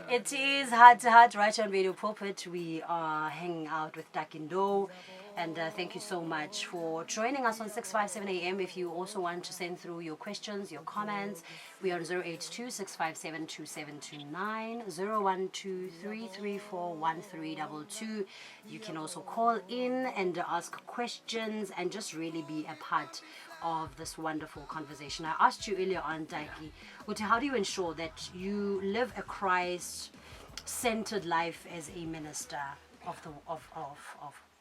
It is Heart to Heart right on Radio Pulpit. We are hanging out with Takie Ndou. And thank you so much for joining us on 657 AM. If you also want to send through your questions, your comments, we are on 082-657-2729, 012-334-1322. You can also call in and ask questions and just really be a part of this wonderful conversation. I asked you earlier on, Taki, how do you ensure that you live a Christ-centered life as a minister of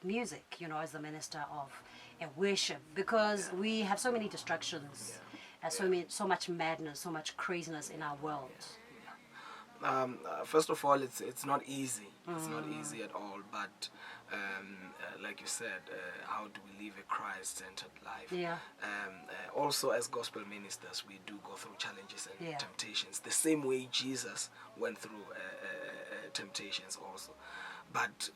music, as the minister of worship? Because we have so many distractions, so much madness, so much craziness in our world. First of all, it's not easy. It's not easy at all. But like you said, how do we live a Christ-centered life? Yeah. Also, as gospel ministers, we do go through challenges and temptations, the same way Jesus went through temptations also. But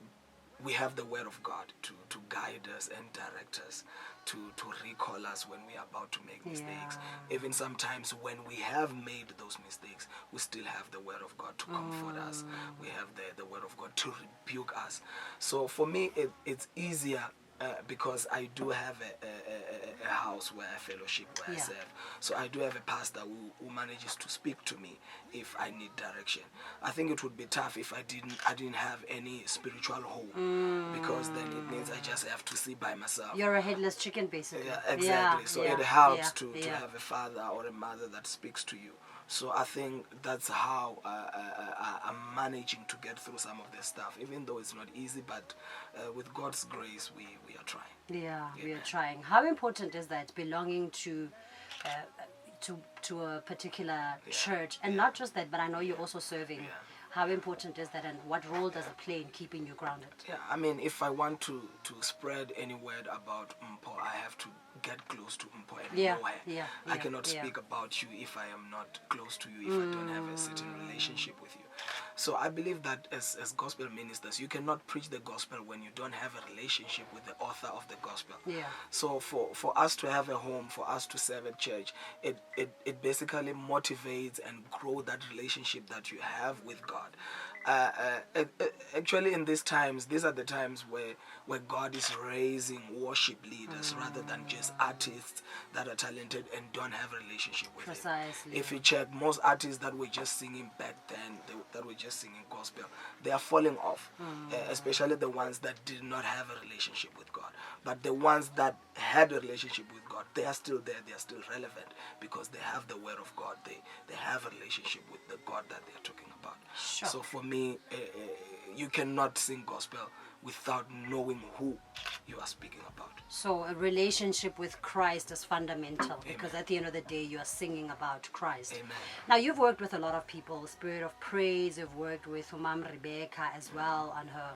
we have the word of God to guide us and direct us, to recall us when we are about to make mistakes. Even sometimes when we have made those mistakes, we still have the word of God to comfort us. We have the word of God to rebuke us. So for me, it's easier because I do have a house where I fellowship, where I serve. So I do have a pastor who manages to speak to me if I need direction. I think it would be tough if I didn't have any spiritual home, because then it means I just have to see by myself. You're a headless chicken, basically. Yeah, exactly. So it helps to have a father or a mother that speaks to you. So I think that's how I'm managing to get through some of this stuff, even though it's not easy, but with God's grace, we are trying. Yeah, we are trying. How important is that, belonging to a particular church? And not just that, but I know you're also serving. Yeah. How important is that, and what role does it play in keeping you grounded? Yeah, I mean, if I want to spread any word about Mpho, I have to get close to Mpho and know her. I cannot speak about you if I am not close to you, if I don't have a certain relationship with you. So I believe that as gospel ministers, you cannot preach the gospel when you don't have a relationship with the author of the gospel. Yeah. So for us to have a home, for us to serve at church, it basically motivates and grow that relationship that you have with God. Actually, in these times, these are the times where God is raising worship leaders rather than just artists that are talented and don't have a relationship with Him. If you check, most artists that were just singing back then, that were just singing gospel, they are falling off, especially the ones that did not have a relationship with God. But the ones that had a relationship with God, they are still there, they are still relevant, because they have the word of God, they have a relationship with the God that they are talking about. Sure. So for me, you cannot sing gospel without knowing who you are speaking about. So a relationship with Christ is fundamental. Amen. Because at the end of the day, you are singing about Christ. Amen. Now, you've worked with a lot of people, Spirit of Praise. You've worked with Umam Rebecca as well on her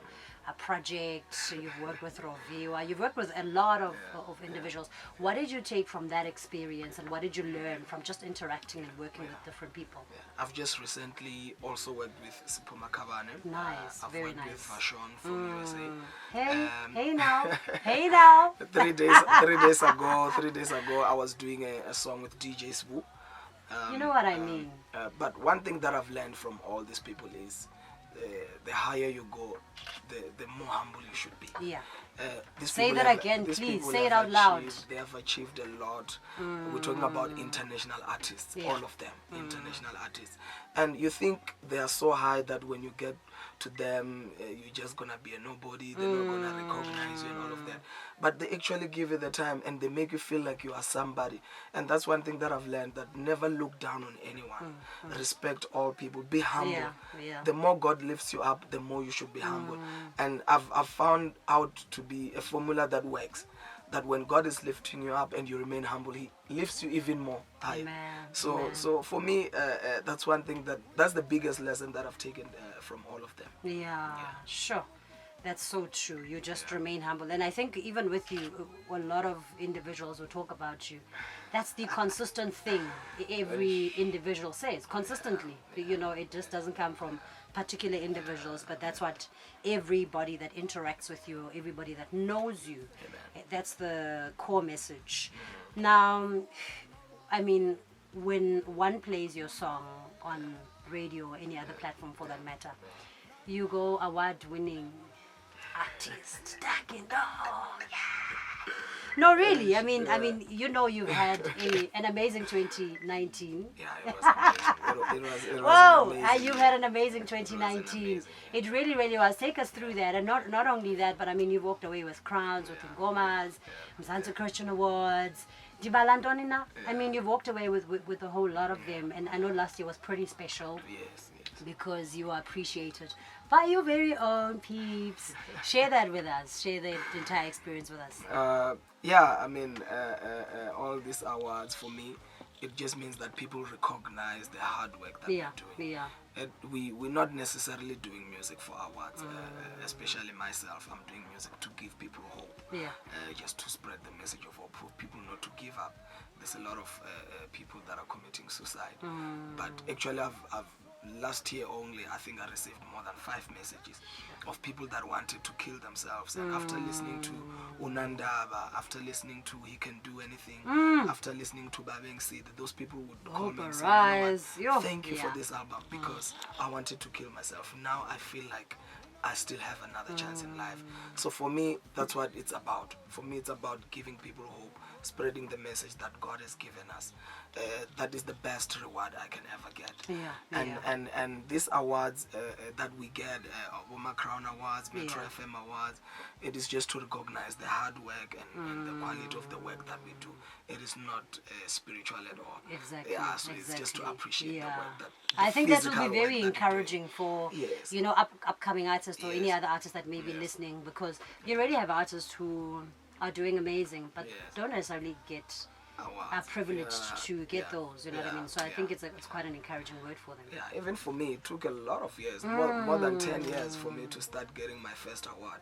project. You've worked with Roviwa. You've worked with a lot of individuals. What did you take from that experience, and what did you learn from just interacting and working with different people? I've just recently also worked with Mpho Makabane. Nice, I've very worked nice. With Vashon from USA. Hey now, hey now. 3 days ago, I was doing a song with DJ Sbu. You know what I mean. But one thing that I've learned from all these people is the higher you go, the more humble you should be. Yeah. Say that again, please. Say it out loud. They have achieved a lot. We're talking about international artists, all of them, international artists. And you think they are so high that when you get to them, you're just going to be a nobody, they're not going to recognize you and all of that. But they actually give you the time and they make you feel like you are somebody. And that's one thing that I've learned, that never look down on anyone. Respect all people. Be humble. Yeah. The more God lifts you up, the more you should be humble. And I've found out to be a formula that works. That when God is lifting you up and you remain humble, He lifts you even more high. So for me, that's one thing that's the biggest lesson that I've taken from all of them. Yeah, sure. That's so true. You just remain humble. And I think even with you, a lot of individuals will talk about you. That's the consistent thing every individual says, consistently. It just doesn't come from particular individuals, but that's what everybody that interacts with you, everybody that knows you, that's the core message. Now, I mean, when one plays your song on radio or any other platform for that matter, you go award-winning artist, Takie Ndou. Yeah. No, really. I mean, you've had an amazing 2019. Yeah, it was amazing. It was Wow, amazing. you've had an amazing 2019. It really, really was. Take us through that, and not only that, but I mean, you walked away with crowns, with Ngomas, Mzansi Christian Awards. Dibalantoni. I mean, you've walked away with a whole lot of them, and I know last year was pretty special. Yes. Because you are appreciated by your very own peeps. Share that with us. Share the entire experience with us. All these awards for me, it just means that people recognize the hard work that we're doing. Yeah. We're not necessarily doing music for awards, especially myself. I'm doing music to give people hope. Yeah. Just to spread the message of hope for people not to give up. There's a lot of people that are committing suicide. But actually, I've last year only, I think I received more than 5 messages of people that wanted to kill themselves. And after listening to Unandaba, after listening to He Can Do Anything, after listening to Babeng Sid, those people would call me and say, thank you for this album, because I wanted to kill myself. Now I feel like I still have another chance in life. So for me, that's what it's about. For me, it's about giving people hope, spreading the message that God has given us. That is the best reward I can ever get. And these awards that we get, Obama Crown Awards, Metro FM Awards, it is just to recognize the hard work and the quality of the work that we do. It is not spiritual at all. Exactly. Yeah, so it's just to appreciate the work that I think that will be very encouraging for upcoming artists or any other artists that may be listening, because you already have artists who are doing amazing but don't necessarily get are privileged to get those, you know what I mean? So I think it's quite an encouraging word for them. Yeah, even for me, it took a lot of years, more than 10 years for me to start getting my first award.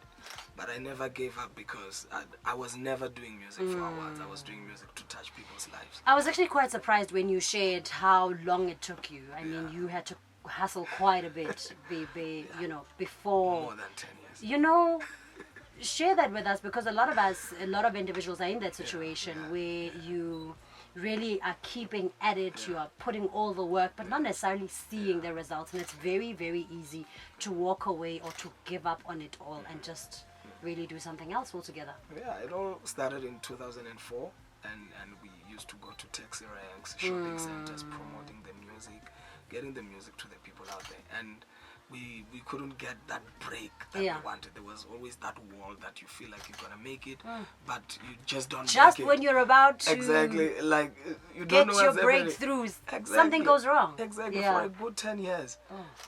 But I never gave up because I was never doing music for awards. I was doing music to touch people's lives. I was actually quite surprised when you shared how long it took you. I mean, you had to hustle quite a bit, before. More than 10 years. You know, share that with us, because a lot of individuals are in that situation where you really are keeping at it, you are putting all the work but not necessarily seeing the results, and it's very, very easy to walk away or to give up on it all and just really do something else altogether. Yeah, it all started in 2004 and we used to go to taxi ranks, shopping centers, promoting the music, getting the music to the people out there, and we couldn't get that break that we wanted. There was always that wall that you feel like you're gonna make it, but you just don't make it. Just when you're about to like you don't know your breakthroughs, something goes wrong. Exactly, for a good 10 years.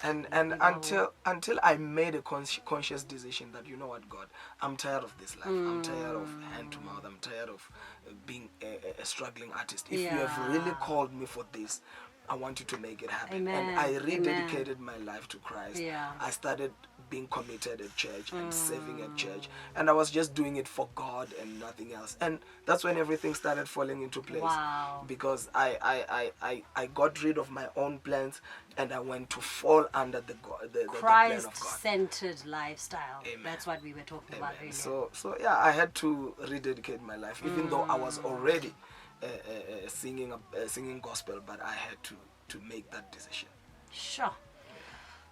And until I made a conscious decision that, you know what, God, I'm tired of this life. I'm tired of hand to mouth. I'm tired of being a struggling artist. If you have really called me for this, I want you to make it happen. Amen. And I rededicated my life to Christ. Yeah. I started being committed at church and serving at church. And I was just doing it for God and nothing else. And that's when everything started falling into place. Wow. Because I got rid of my own plans and I went to fall under the plan of God. Christ-centered lifestyle. Amen. That's what we were talking about earlier. So I had to rededicate my life, even though I was already singing gospel, but I had to make that decision. Sure.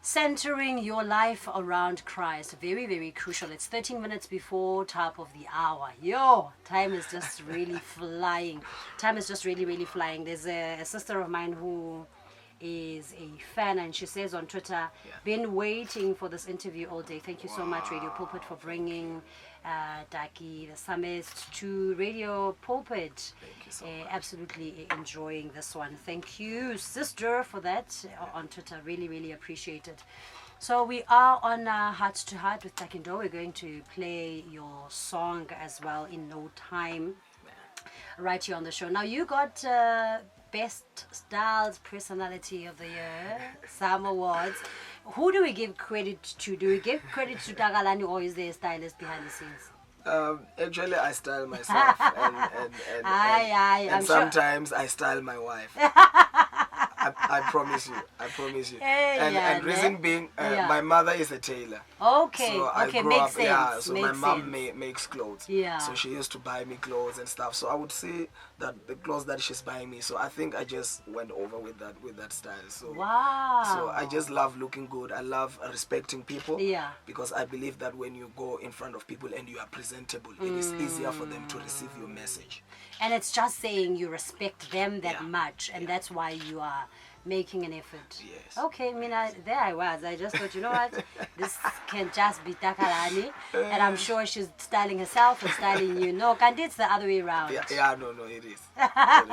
Centering your life around Christ, very, very crucial. It's 13 minutes before top of the hour. Yo, time is just really flying. Time is just really, really flying. There's a sister of mine who is a fan, and she says on Twitter, been waiting for this interview all day. Thank you so much, Radio Pulpit, for bringing Taki, the psalmist, to Radio Pulpit. Thank you so much. Absolutely enjoying this one. Thank you, sister, for that on Twitter. Really, really appreciate it. So we are on Heart to Heart with Takie Ndou. We're going to play your song as well in no time, right here on the show. Now you got Best Styles Personality of the Year, some awards. Who do we give credit to? Do we give credit to Takalani, or is there a stylist behind the scenes? Actually, I style myself, and sometimes I style my wife. I promise you. And reason being, my mother is a tailor. Okay, so I grew makes up, sense. so my mom makes clothes. Yeah. So she used to buy me clothes and stuff. So I would say the clothes that she's buying me. So I think I just went over with that style. So Wow. So I just love looking good. I love respecting people. Yeah. Because I believe that when you go in front of people and you are presentable, it is easier for them to receive your message. And it's just saying you respect them that Yeah. much, and that's why you are making an effort. Yes. Okay, there I was. I just thought, you know what? This can just be Takalani. And I'm sure she's styling herself and styling you. No, Kandi, it's the other way around. No, it is. It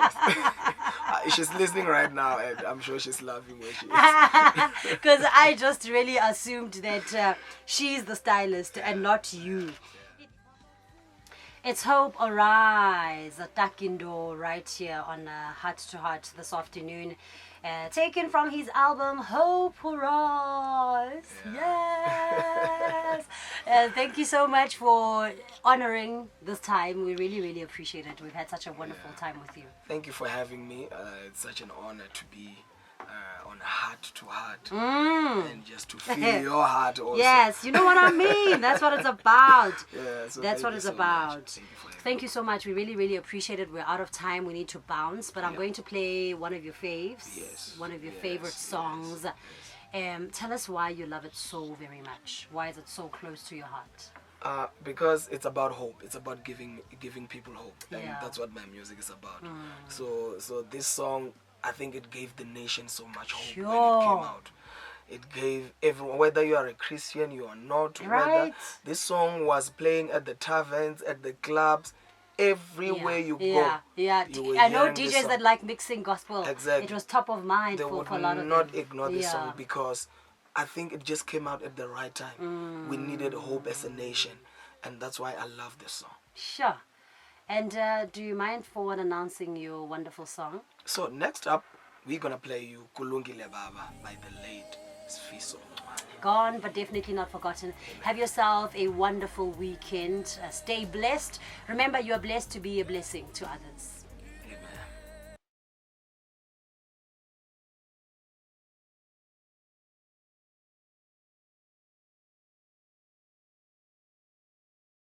is. She's listening right now, and I'm sure she's laughing where she is. Because I just really assumed that she's the stylist and not you. It's Hope Arise, Takie Ndou, right here on Heart to Heart this afternoon. Taken from his album Hope Arise. Yes. Thank you so much for honoring this time. We really, really appreciate it. We've had such a wonderful time with you. Thank you for having me. It's such an honor to be on Heart to Heart and just to feel your heart also. Yes, you know what I mean. That's what it's about. Yeah, so that's what it's about. Thank you so much. We really, really appreciate it. We're out of time. We need to bounce, but I'm going to play one of your faves. Yes. One of your favorite songs. Tell us why you love it so very much. Why is it so close to your heart? Because it's about hope. It's about giving people hope, and Yeah. that's what my music is about. So this song, I think it gave the nation so much hope when it came out. It gave everyone, whether you are a Christian, you are not, whether this song was playing at the taverns, at the clubs, everywhere you go. Yeah. You were I know hearing this DJs song. that like mixing gospel. Exactly. It was top of mind They for would a lot of not them. ignore this song because I think it just came out at the right time. We needed hope as a nation, and that's why I love this song. Sure. And do you mind forward announcing your wonderful song? So next up, we're gonna play you Kulungile Baba by the late Sfiso. Gone, but definitely not forgotten. Have yourself a wonderful weekend. Stay blessed. Remember, you are blessed to be a blessing to others.